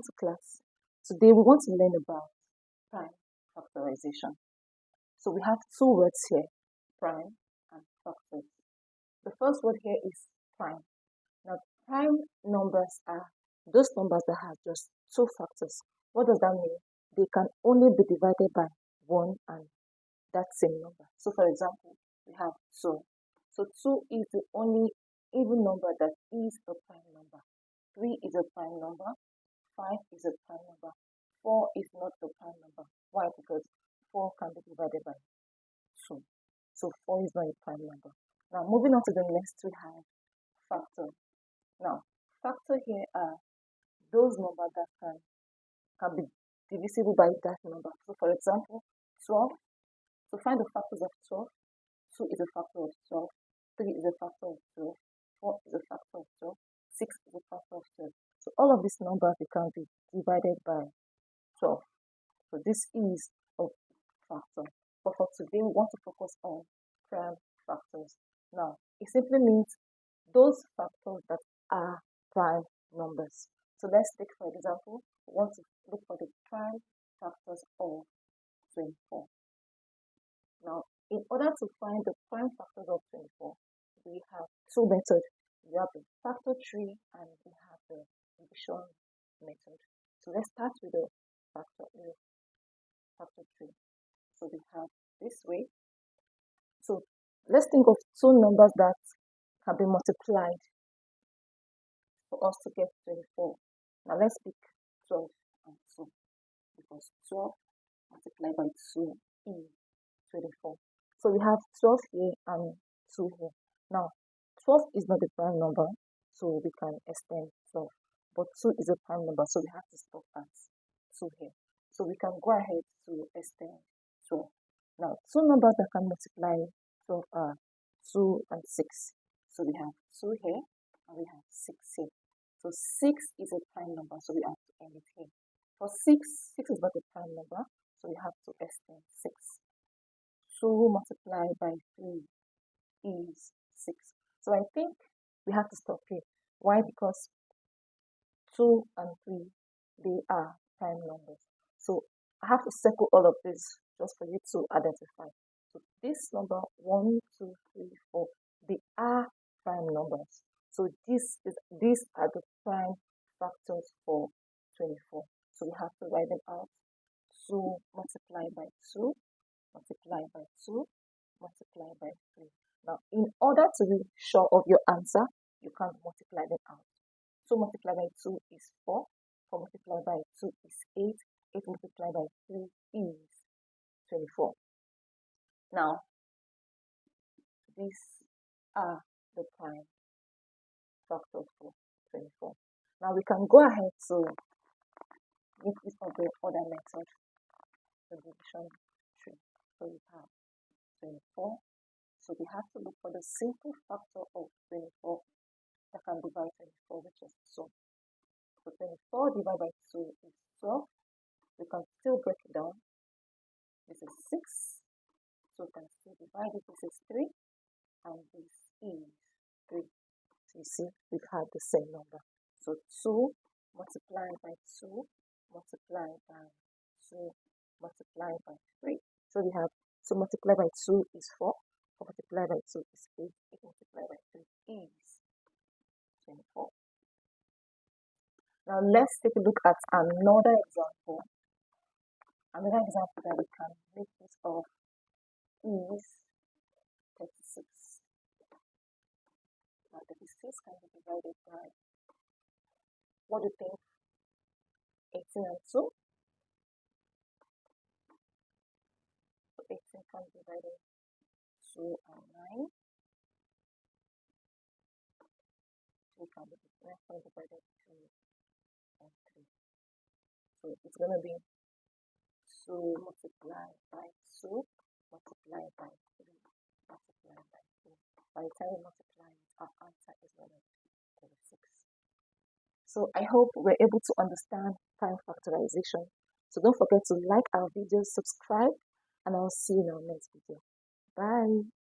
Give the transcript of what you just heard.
Welcome to class. Today we want to learn about prime factorization. So we have two words here, prime and factors. The first word here is prime. Now prime numbers are those numbers that have just two factors. What does that mean? They can only be divided by 1 and that same number. So for example, we have 2. So 2 is the only even number that is a prime number. 3 is a prime number. 5 is a prime number. 4 is not a prime number. Why? Because 4 can be divided by 2. So 4 is not a prime number. Now moving on to the next, we have factor. Now factor here are those numbers that can be divisible by that number. So for example, 12. To find the factors of 12, 2 is a factor of 12, 3 is a factor of 12, 4 is a factor of 12, 6 is a factor of 12. So all of these numbers can be divided by 12. So this is a factor. But for today, we want to focus on prime factors. Now, it simply means those factors that are prime numbers. So let's take, for example, we want to look for the prime factors of 24. Now, in order to find the prime factors of 24, we have two methods. We have the factor tree and we have the division method. So let's start with the factor tree. So we have this way. So let's think of two numbers that can be multiplied for us to get 24. Now let's pick 12 and 2 because 12 multiplied by 2 is 24. So we have 12 here and 2 here. Now 12 is not a prime number, so we can extend 12. But 2 is a prime number, so we have to stop at 2 here. So we can go ahead to extend 12. Now, two numbers that can multiply 12 are 2 and 6. So we have 2 here and we have 6 here. So 6 is a prime number, so we have to end it here. For 6 is not a prime number, so we have to extend 6. 2 multiplied by 3 is 6. So I think we have to stop here. Why? Because 2 and 3, they are prime numbers. So I have to circle all of this just for you to identify. So this number 1, 2, 3, 4, they are prime numbers. So these are the prime factors for 24. So we have to write them out. 2 multiplied by 2, multiplied by 2, multiplied by 3. Now, in order to be sure of your answer, you can multiply them out. 2 multiplied by 2 is 4, 4 multiplied by 2 is 8, 8 multiplied by 3 is 24. Now, these are the prime factors for 24. Now, we can go ahead to make use of the other method, the division tree. So we have 24. So we have to look for the simple factor of 24 that can divide 24, which is 2. So 24 divided by 2 is 12. We can still break it down. This is 6. So we can still divide it. This is 3. And this is 3. So you see, we've had the same number. So 2 multiplied by 2 multiplied by 2 multiplied by 3. So we have 2 multiplied by 2 is 4. 4 multiplied by 2 is 8. 8 multiplied by 3 is 24. Now let's take a look at another example. Another example that we can make use of is 36. Now 36 can be divided by, what do you think? 18 and 2. So 18 can be divided 2 and 9. 2 can be divided 2 and 3. So it's going to be 2 multiplied by 2 multiplied by 3 multiplied by 2. By the time we multiply it, our answer is going to be 36. So I hope we're able to understand prime factorization. So don't forget to like our video, subscribe, and I'll see you in our next video. Bye.